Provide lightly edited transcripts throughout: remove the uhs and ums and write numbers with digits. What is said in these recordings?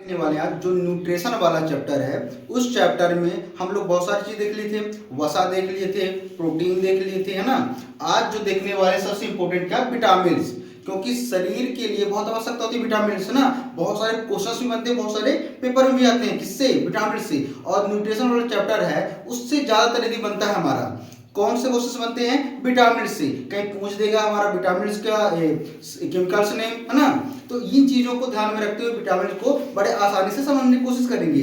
देखने वाले आज जो न्यूट्रिशन वाला चैप्टर है, उस चैप्टर में हम लोग बहुत सारी चीज देख लिए थे। वसा देख लिए थे, प्रोटीन देख लिए थे, है ना। आज जो देखने वाले सबसे इंपॉर्टेंट क्या, विटामिन, क्योंकि शरीर के लिए बहुत आवश्यकता होती है विटामिन है ना। बहुत सारे क्वेश्चंस भी बनते हैं, बहुत सारे पेपर में भी आते हैं, किससे, विटामिन से। और न्यूट्रिशन वाला चैप्टर है, उससे ज्यादातर यदि बनता है हमारा, कौन से क्वेश्चन बनते हैं, विटामिन से। कहीं पूछ देगा हमारा विटामिन का केमिकल्स नेम, है ना। तो इन चीजों को ध्यान में रखते हुए विटामिन को बड़े आसानी से समझने की कोशिश करेंगे।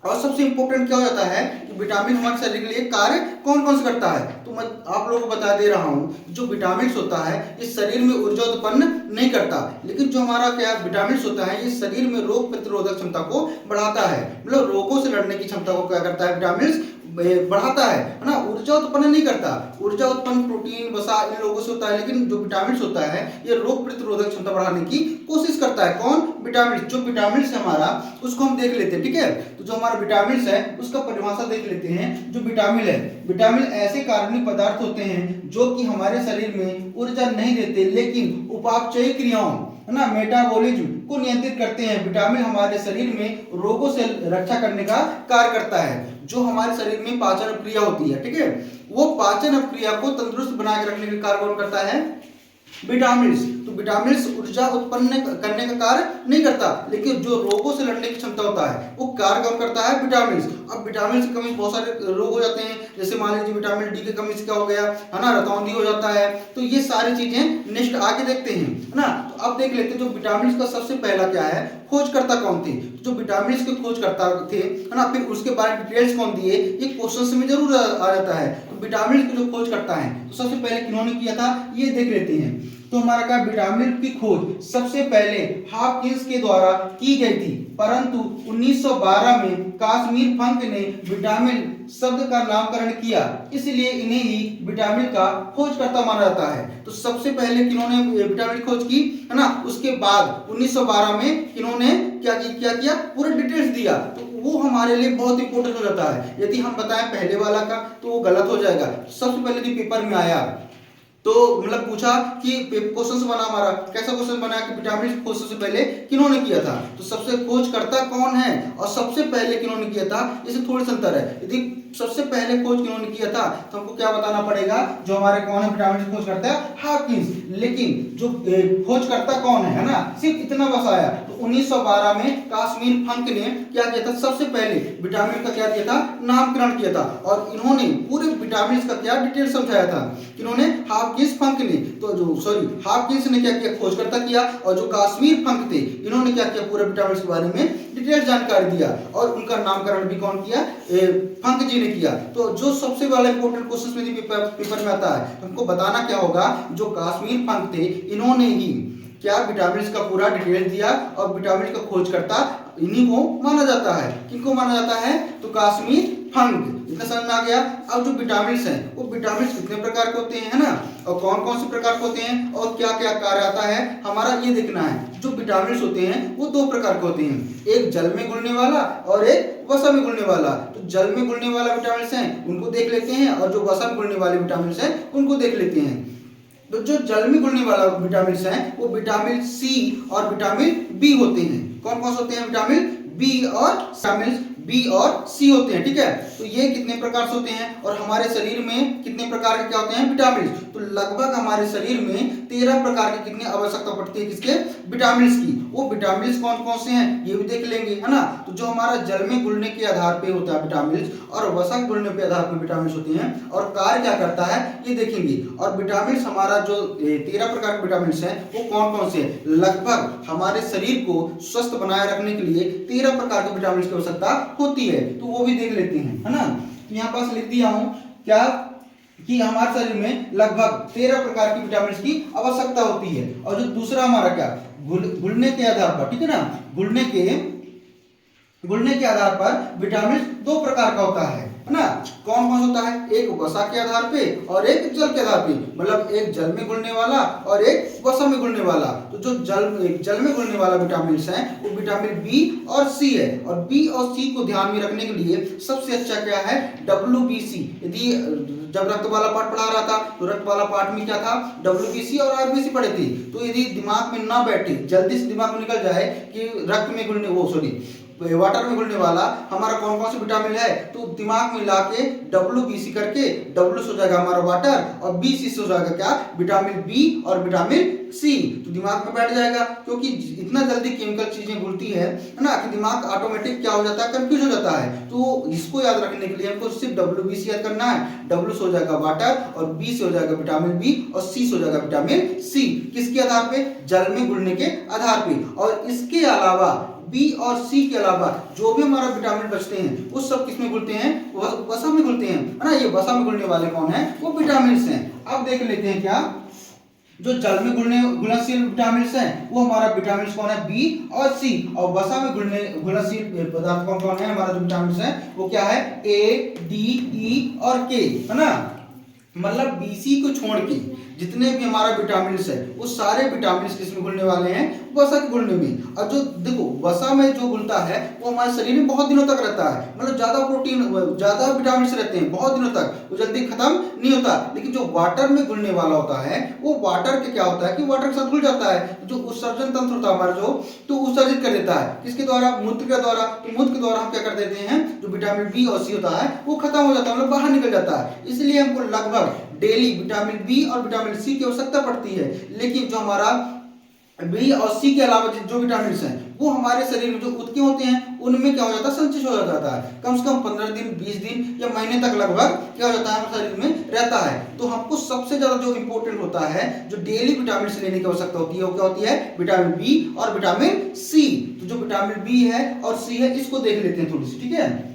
और सबसे इंपॉर्टेंट क्या हो जाता है कि विटामिन हमारे शरीर के लिए कार्य कौन कौन से करता है। तो मैं आप लोगों को बता दे रहा हूं, जो विटामिन होता है इस शरीर में ऊर्जा उत्पन्न नहीं करता, लेकिन जो हमारा क्या विटामिन होता है, ये शरीर में रोग प्रतिरोधक क्षमता को बढ़ाता है। मतलब रोगों से लड़ने की क्षमता को क्या करता है, विटामिन बढ़ाता है ना। ऊर्जा उत्पन्न नहीं करता, ऊर्जा उत्पन्न प्रोटीन वसा इन लोगों से होता है, लेकिन जो विटामिन होता है ये रोग प्रतिरोधक क्षमता बढ़ाने की कोशिश करता है। कौन, विटामिन। जो विटामिन है हमारा, उसको हम देख लेते हैं, ठीक है। तो जो हमारा विटामिन है उसका परिभाषा देख लेते हैं। जो विटामिन है, विटामिन ऐसे कार्बनिक पदार्थ होते हैं जो कि हमारे शरीर में ऊर्जा नहीं देते, लेकिन उपापचयी क्रियाओं, है ना, मेटाबॉलिज्म को नियंत्रित करते हैं। विटामिन हमारे शरीर में रोगों से रक्षा करने का कार्य करता है। जो हमारे शरीर में पाचन क्रिया होती है, ठीक है, वो पाचन क्रिया को तंदुरुस्त बना के रखने का कार्य कौन करता है, विटामिन। तो विटामिन ऊर्जा उत्पन्न करने का कार्य नहीं करता, लेकिन जो रोगों से लड़ने की क्षमता होता है वो कार्य कौन करता है, विटामिन। अब विटामिन की कमी बहुत सारे रोग हो जाते हैं, जैसे मान लीजिए विटामिन डी की कमी से क्या हो गया, है ना, रतौंधी हो जाता है। तो ये सारी चीजें नेक्स्ट आगे देखते हैं, है ना। तो अब देख लेते हैं जो विटामिन का सबसे पहला क्या है, खोजकर्ता कौन थे। जो विटामिन के खोजकर्ता थे, है ना, फिर उसके बारे में डिटेल्स कौन दिए, ये क्वेश्चन में जरूर आ जाता है। तो विटामिन के जो खोज करता है, तो सबसे पहले किन्होंने किया था, ये देख लेते हैं। तो हमारा क्या, विटामिन की खोज सबसे पहले हॉपकिंस के द्वारा की गई थी, परंतु 1912 में काश्मीर फंक ने विटामिन शब्द का नामकरण किया, इसलिए इन्हें ही विटामिन का खोजकर्ता माना जाता है। तो सबसे पहले किन्होंने विटामिन खोज की, है ना। उसके बाद 1912 में किन्होंने क्या किया, पूरा डिटेल्स दिया। तो वो हमारे लिए बहुत इंपॉर्टेंट हो जाता है। यदि हम बताएं पहले वाला का तो वो गलत हो जाएगा। सबसे पहले यदि पेपर में आया तो मतलब पूछा कि क्वेश्चन बना हमारा, कैसा क्वेश्चन बना कि विटामिन खोज सबसे पहले किन्होंने किया था, तो सबसे खोजकर्ता कौन है और सबसे पहले किन्होंने किया था, इससे थोड़ी अंतर है। यदि सबसे पहले खोज किन्होंने किया था तो हमको क्या बताना पड़ेगा, जो हमारे कौन है विटामिन खोज करता है, हॉपकिंस। लेकिन जो खोजकर्ता कौन है ना, सिर्फ इतना बस आया। तो 1912 में काश्मीर फंक ने क्या किया था, सबसे पहले विटामिन का क्या किया था, नामकरण किया था। और इन्होंने पूरे विटामिन का क्या डिटेल समझाया था, इन्होंने हॉपकिंस फंक ने, तो जो हॉपकिंस ने क्या किया, खोजकर्ता किया। और जो काश्मीर फंक थे, इन्होंने क्या किया, पूरे विटामिन के बारे में डिटेल जानकारी दिया। और उनका नामकरण भी कौन किया, फंक जी ने किया। तो जो सबसे बड़ा इंपॉर्टेंट क्वेश्चन में पेपर में आता है, तो हमको बताना क्या होगा, जो काश्मीर फंक थे, इन्होंने ही क्या विटामिन का पूरा डिटेल दिया। और विटामिन का खोजकर्ता इन्हीं को माना जाता है। किनको माना जाता है, तो काश्मीर फंक। इतना समझ में आ गया। अब जो विटामिन हैं, वो विटामिन कितने प्रकार के होते हैं, है ना, और कौन कौन से प्रकार के होते हैं और क्या क्या कार्य आता है, हमारा ये देखना है। जो विटामिन होते हैं वो दो प्रकार के होते हैं, एक जल में घुलने वाला और एक वसा में घुलने वाला। तो जल में घुलने वाला विटामिन हैं उनको देख लेते हैं, और जो वसा में घुलने वाले विटामिन हैं उनको देख लेते हैं। तो जो जल में घुलने वाला विटामिन है वो विटामिन सी और विटामिन बी होते हैं। कौन कौन से होते हैं, विटामिन बी और विटामिन बी और सी होते हैं, ठीक है। तो ये कितने प्रकार से होते हैं और हमारे शरीर में कितने प्रकार के क्या होते हैं, विटामिन। तो लगभग हमारे शरीर में 13 प्रकार की कितनी आवश्यकता पड़ती है, किसके, विटामिन की। वो विटामिन कौन कौन से हैं ये भी देख लेंगे, है ना। तो जो हमारा जल में घुलने के आधार पे होता है विटामिन, और वसा में घुलने के आधार पे विटामिन होते हैं, और कार्य क्या करता है ये देखेंगे। और विटामिन हमारा जो 13 प्रकार के विटामिन है वो कौन कौन से हैं, लगभग हमारे शरीर को स्वस्थ बनाए रखने के लिए 13 प्रकार के विटामिन की आवश्यकता होती है। तो वो भी देख लेते हैं, है ना। तो यहाँ पास लिख दिया हूं क्या, कि हमारे शरीर में लगभग 13 प्रकार की विटामिन की आवश्यकता होती है। और जो दूसरा हमारा क्या, घुलने के आधार पर, ठीक है ना, घुलने के आधार पर विटामिन दो प्रकार का होता है। है ना। कौन कौन होता है, एक वसा के आधार पे और एक जल के आधार पे, मतलब एक जल में घुलने वाला और एक वसा में घुलने वाला। तो जो जल में घुलने वाला विटामिन है वो विटामिन बी और सी है। और बी और सी को ध्यान में रखने के लिए सबसे अच्छा क्या है, WBC। यदि जब रक्त वाला पाठ पढ़ा रहा था तो रक्त वाला पाठ में क्या था, WBC और RBC पढ़े थे। तो यदि दिमाग में ना बैठे, जल्दी से दिमाग में निकल जाए कि रक्त में घुलने वो सॉरी वाटर में घुलने वाला हमारा कौन कौन सा विटामिन है, तो दिमाग में ला के WBC करके W से हो जाएगा हमारा वाटर और BC से हो जाएगा क्या, विटामिन बी और विटामिन सी। तो दिमाग में बैठ जाएगा, क्योंकि इतना जल्दी केमिकल चीजें घुलती है ना कि दिमाग ऑटोमेटिक क्या हो जाता है, कंफ्यूज हो जाता है। तो इसको याद रखने के लिए हमको सिर्फ WBC याद करना है। W से हो जाएगा वाटर और B से हो जाएगा विटामिन बी और C से हो जाएगा विटामिन सी। किसके आधार पे, जल में घुलने के आधार पे। और इसके अलावा बी और सी के अलावा जो भी हमारा विटामिन बचते हैं वो सब किसमें घुलते हैं, वसा में घुलते हैं, है ना। ये वसा में घुलने वाले कौन है, वो विटामिन हैं। अब देख लेते हैं क्या, जो जल में घुलनशील विटामिन हैं वो हमारा विटामिन कौन है, बी और सी। और वसा में घुलनशील पदार्थ कौन कौन है, हमारा जो विटामिन है वो क्या है, ए, डी, ई और के, है ना। मतलब BC को छोड़ के जितने भी हमारा विटामिन है वो सारे विटामिन किसमें घुलने वाले हैं, वसा के घुलने में। और जो देखो वसा में जो घुलता है वो हमारे शरीर में बहुत दिनों तक रहता है, मतलब ज्यादा प्रोटीन ज्यादा विटामिन रहते हैं बहुत दिनों तक, वो जल्दी खत्म नहीं होता। लेकिन जो वाटर में घुलने वाला होता है वो वाटर के क्या होता है कि वाटर के साथ घुल जाता है। जो उत्सर्जन तंत्र होता है हमारा जो, तो उत्सर्जित कर देता है किसके द्वारा, मूत्र के द्वारा। तो मूत्र के द्वारा हम क्या कर देते हैं, जो विटामिन बी और सी होता है वो खत्म हो जाता है, मतलब बाहर निकल जाता है। इसलिए हमको लगभग डेली विटामिन बी और विटामिन सी की आवश्यकता पड़ती है। लेकिन जो हमारा बी और सी के अलावा जो विटामिन हैं वो हमारे शरीर में जो उत्के होते हैं उनमें क्या हो जाता है, संचित हो जाता है। कम से कम 15 दिन 20 दिन या महीने तक लगभग क्या हो जाता है, हमारे शरीर में रहता है। तो हमको सबसे ज्यादा जो इंपॉर्टेंट होता है, जो डेली विटामिन लेने की आवश्यकता होती है वो क्या होती है, विटामिन बी और विटामिन सी। तो जो विटामिन बी है और सी है इसको देख लेते हैं थोड़ी सी, ठीक है।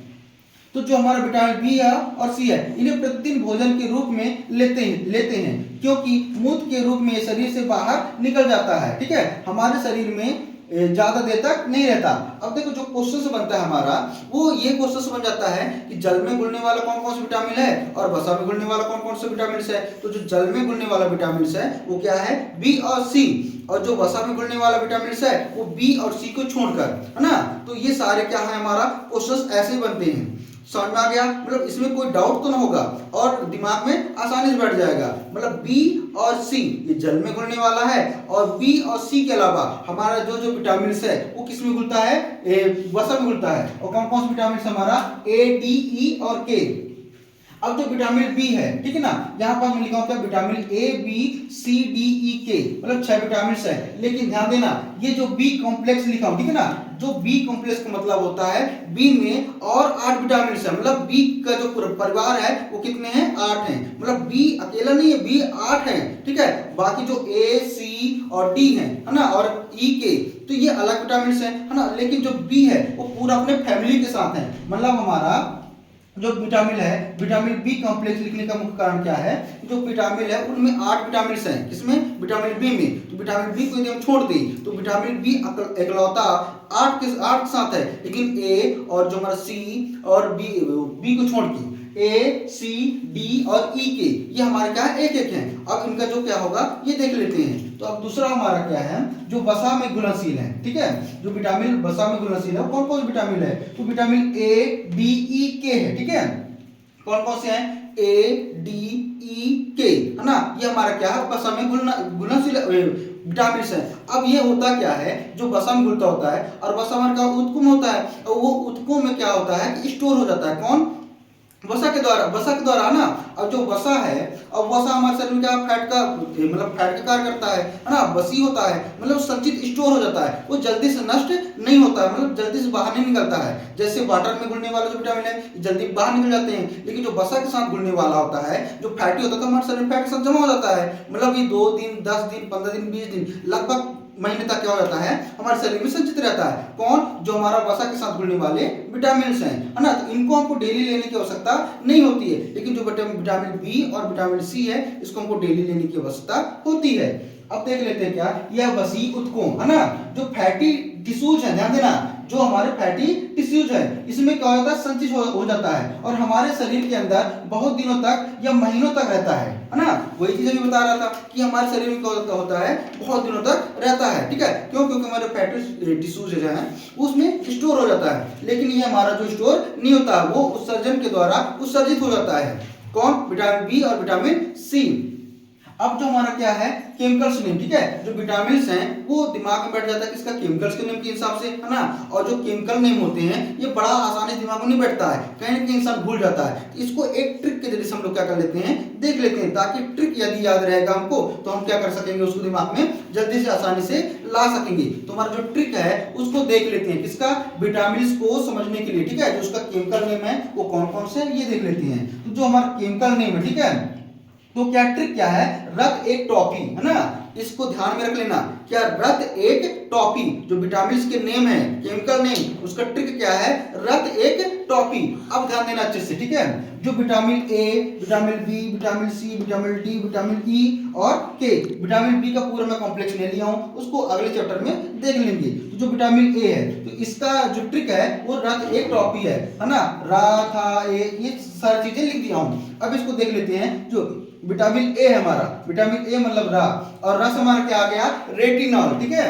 तो जो हमारा विटामिन बी है और सी है इन्हें प्रतिदिन भोजन के रूप में लेते हैं क्योंकि मूत्र के रूप में ये शरीर से बाहर निकल जाता है, ठीक है। हमारे शरीर में ज्यादा देर तक नहीं रहता। अब देखो जो क्वेश्चन बनता है हमारा, वो ये क्वेश्चन बन जाता है कि जल में घुलने वाला कौन कौन सा विटामिन है और वसा में घुलने वाला कौन कौन सा विटामिन है। तो जो जल में घुलने वाला विटामिन है वो क्या है, बी और सी। और जो वसा में घुलने वाला विटामिन है वो बी और सी को छोड़कर, है ना। तो ये सारे क्या है, हमारा क्वेश्चन ऐसे ही बनते हैं। समझ में आ गया, मतलब इसमें कोई डाउट तो ना होगा और दिमाग में आसानी से बैठ जाएगा। मतलब बी और सी ये जल में घुलने वाला है और बी और सी के अलावा हमारा जो जो विटामिन है वो किस में घुलता है, वसा में घुलता है। और कौन कौन से विटामिन हमारा, ए, डी, ई और के। अब जो विटामिन बी है, ठीक है ना, यहाँ पर हम लिखा होता है vitamin A, B, C, D, E, K, मतलब 6 विटामिन है। लेकिन ध्यान देना ये जो बी कॉम्प्लेक्स लिखा हूं, ठीक है ना, जो बी कॉम्प्लेक्स का मतलब होता है बी में और 8 विटामिन है। मतलब बी का जो परिवार है वो कितने हैं, 8 हैं। मतलब बी अकेला नहीं है, बी 8 है, ठीक है। बाकी जो ए, सी और डी है ना, और ई, के, तो ये अलग विटामिन है ना। लेकिन जो बी है वो पूरा अपने फैमिली के साथ है। मतलब हमारा जो विटामिन है, विटामिन बी कॉम्प्लेक्स लिखने का मुख्य कारण क्या है, जो विटामिन है उनमें 8 विटामिन हैं। किसमें, विटामिन बी में। तो विटामिन बी को यदि हम छोड़ दें तो विटामिन बी एकलौता 8 के साथ है। लेकिन ए और जो हमारा सी और बी को छोड़ के ए, सी, डी और ई, के ये हमारे क्या है, एक एक हैं। अब इनका जो क्या होगा ये देख लेते हैं। तो अब दूसरा हमारा क्या है, जो वसा में घुलनशील है, ठीक है। जो विटामिन वसा में घुलनशील है कौन कौन से विटामिन है, तो विटामिन ए, डी, ई, के है, ठीक है। कौन कौन से हैं, ए, डी, ई, के, है ना। ये हमारा क्या है, वसा में घुलनशील विटामिन है। अब ये होता क्या है, जो वसा में घुलता होता है और वसा हमारे का उत्कुम होता है, और वो उत्कुम में क्या होता है कि स्टोर हो जाता है, कौन, वसा के द्वारा ना। अब जो वसा है, अब वसा हमारे शरीर में क्या फैट का मतलब फैट का कार्य करता है ना, वसी होता है, मतलब संचित स्टोर हो जाता है, वो जल्दी से नष्ट नहीं होता है, मतलब जल्दी से बाहर नहीं निकलता है। जैसे वाटर में घुलने वाला जो विटामिन है जल्दी बाहर निकल जाते हैं, लेकिन जो वसा के साथ घुलने वाला होता है, जो फैटी होता है, तो हमारे शरीर में फैट के साथ जमा हो जाता है। मतलब ये 2 दिन 10 दिन 15 दिन 20 दिन लगभग महीने तक क्या हो जाता है, हमारे शरीर में संचित रहता है। कौन, जो हमारा वसा के साथ घुलने वाले विटामिन हैं, है ना। तो इनको हमको डेली लेने की आवश्यकता नहीं होती है। लेकिन जो विटामिन बी और विटामिन सी है इसको हमको डेली लेने की आवश्यकता होती है। अब देख लेते हैं क्या, यह वसी उत्कों, है ना। जो फैटी टिश्यूज है, ध्यान देना, जो हमारे फैटी टिश्यूज है इसमें क्या होता है, संचित हो जाता है और हमारे शरीर के अंदर बहुत दिनों तक या महीनों तक रहता है ना। वही चीज अभी बता रहा था कि हमारे शरीर में क्या होता है, बहुत दिनों तक रहता है, ठीक है। क्यों? क्योंकि हमारे फैटी टिश्यूज जो है उसमें स्टोर हो जाता है, लेकिन ये हमारा जो स्टोर नहीं होता, वो उत्सर्जन के द्वारा उत्सर्जित हो जाता है। कौन? विटामिन बी और विटामिन सी। अब जो हमारा क्या है, केमिकल्स नेम, ठीक है। जो विटामिन्स हैं वो दिमाग में बैठ जाता है किसका, केमिकल्स के नेम के हिसाब से, है ना। और जो केमिकल नेम होते हैं ये बड़ा आसानी से दिमाग में नहीं बैठता है, कहीं ना कहीं इंसान भूल जाता है। इसको एक ट्रिक के जरिए से हम लोग क्या कर लेते हैं, देख लेते हैं, ताकि ट्रिक यदि याद रहेगा हमको तो हम क्या कर सकेंगे, उसको दिमाग में जल्दी से आसानी से ला सकेंगे। तो हमारा जो ट्रिक है उसको देख लेते हैं, किसका, विटामिन को समझने के लिए, ठीक है। जो उसका केमिकल नेम है वो कौन कौन से ये देख लेते हैं। तो जो हमारा केमिकल नेम है, ठीक है, तो क्या ट्रिक क्या है, रक्त एक टॉफी, है ना। इसको ध्यान में रख लेना, क्या, रक्त एक टॉफी। जो विटामिन के नेम है, केमिकल नेम, उसका ट्रिक क्या है, रक्त एक टॉफी। अब ध्यान देना अच्छे से, ठीक है। जो vitamin A, vitamin B, vitamin C, vitamin D, vitamin E और के, विटामिन बी का पूरा मैं कॉम्प्लेक्स ले लिया हूं, उसको अगले चैप्टर में देख लेंगे। तो जो विटामिन ए है, तो इसका जो ट्रिक है वो रक्त एक टॉफी है ना। रा, था, ए, ये सारी चीजें लिख दिया हूं। अब इसको देख लेते हैं। जो विटामिन ए है हमारा, विटामिन ए मतलब रा, और रस हमारा क्या आ गया, रेटिनॉल, ठीक है।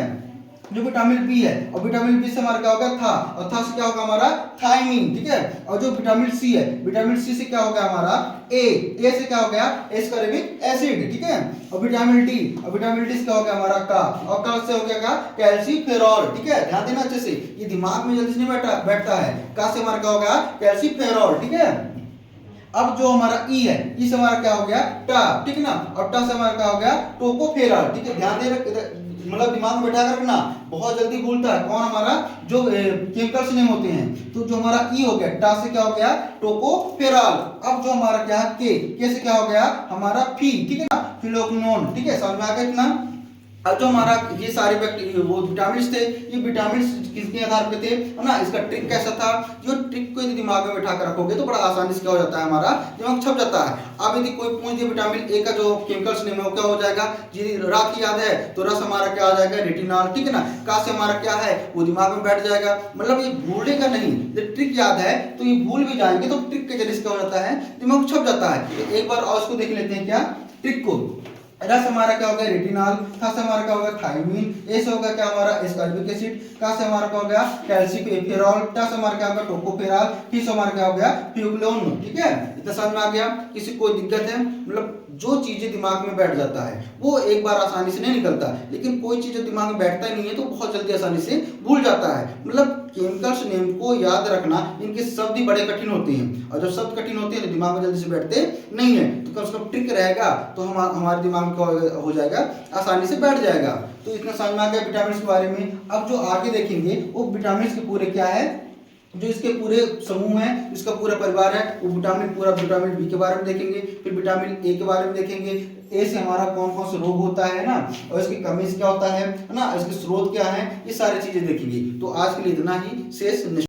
जो विटामिन बी है, और विटामिन बी से हमारा क्या होगा, था, और था से क्या होगा हमारा, थायमिन, ठीक है। और जो विटामिन सी है, विटामिन सी से क्या होगा हमारा, ए से क्या हो गया, एस्कॉर्बिक एसिड, ठीक है। और विटामिन डी, और विटामिन डी से क्या हो गया हमारा, का, और का से हो गया क्या, कैल्सीफेरॉल, ठीक है। ध्यान देना अच्छे से, ये दिमाग में जल्दी से नहीं बैठता है। का से हमारा क्या होगा, कैल्सीफेरॉल, ठीक है। अब जो हमारा ई है, ई से हमारा क्या हो गया, टा, ठीक है ना। और टा से हमारा क्या हो गया, टोकोफेरॉल, ठीक है। ध्यान दे, मतलब दिमाग में बैठा कर रखना, बहुत जल्दी भूलता है। कौन? हमारा जो केमिकल्स नेम होते हैं। तो जो हमारा ई हो गया, टा से क्या हो गया, टोकोफेरॉल। अब जो हमारा क्या है, के से क्या हो गया हमारा, फी, ठीक है ना, फिनोक्विनोन, ठीक है। समझ में आ गया इतना। अब जो हमारा ये सारे वो विटामिन थे, ये विटामिन किसके आधार पे थे, है ना। इसका ट्रिक कैसा था, जो ट्रिक को यदि दिमाग में बैठा कर रखोगे तो बड़ा आसानी से क्या हो जाता है, हमारा दिमाग छप जाता है। अब यदि कोई पूछ दे विटामिन ए का जो केमिकल्स नेम है वो क्या हो जाएगा, यदि रा की याद है तो रस हमारा क्या आ जाएगा, रेटिनॉल, ठीक है ना। का से हमारा क्या है, वो दिमाग में बैठ जाएगा, मतलब ये भूलेगा नहीं। जब ट्रिक याद है तो ये भूल भी जाएंगे, तो ट्रिक के जरिए से क्या हो जाता है, दिमाग छप जाता है। तो एक बार और इसको देख लेते हैं, क्या, ट्रिक को। रस हमारा क्या होगा, रेटिनॉल, था से हमारा क्या होगा, थायमिन, ए से होगा क्या हमारा, एस्कॉर्बिक एसिड, का से हमारा क्या हो गया, कैल्सीफेरॉल, टा से हमारा क्या होगा, टोकोफेरॉल, फी से हमारा क्या हो गया, फिनोक्विनोन, ठीक है। इतना समझ में आ गया। किसी कोई दिक्कत है, मतलब जो चीजें दिमाग में बैठ जाता है वो एक बार आसानी से नहीं निकलता, लेकिन कोई चीज दिमाग में बैठता ही नहीं है तो बहुत जल्दी आसानी से भूल जाता है। मतलब केमिकल्स नेम को याद रखना, इनके शब्द ही बड़े कठिन होते हैं, और जब शब्द कठिन होते हैं तो दिमाग में जल्दी से बैठते नहीं है। तो कम से कम ट्रिक रहेगा तो हमारे दिमाग में हो जाएगा, आसानी से बैठ जाएगा। तो इतना समझ में आ गया विटामिन के बारे में। अब जो आगे देखेंगे वो विटामिन के पूरे क्या है, जो इसके पूरे समूह है, इसका पूरा परिवार है, वो पूरा विटामिन बी के बारे में देखेंगे, फिर विटामिन ए के बारे में देखेंगे। ए से हमारा कौन कौन से रोग होता है ना, और इसकी कमी क्या होता है ना, इसके स्रोत क्या है, ये सारी चीजें देखेंगे। तो आज के लिए इतना ही, शेष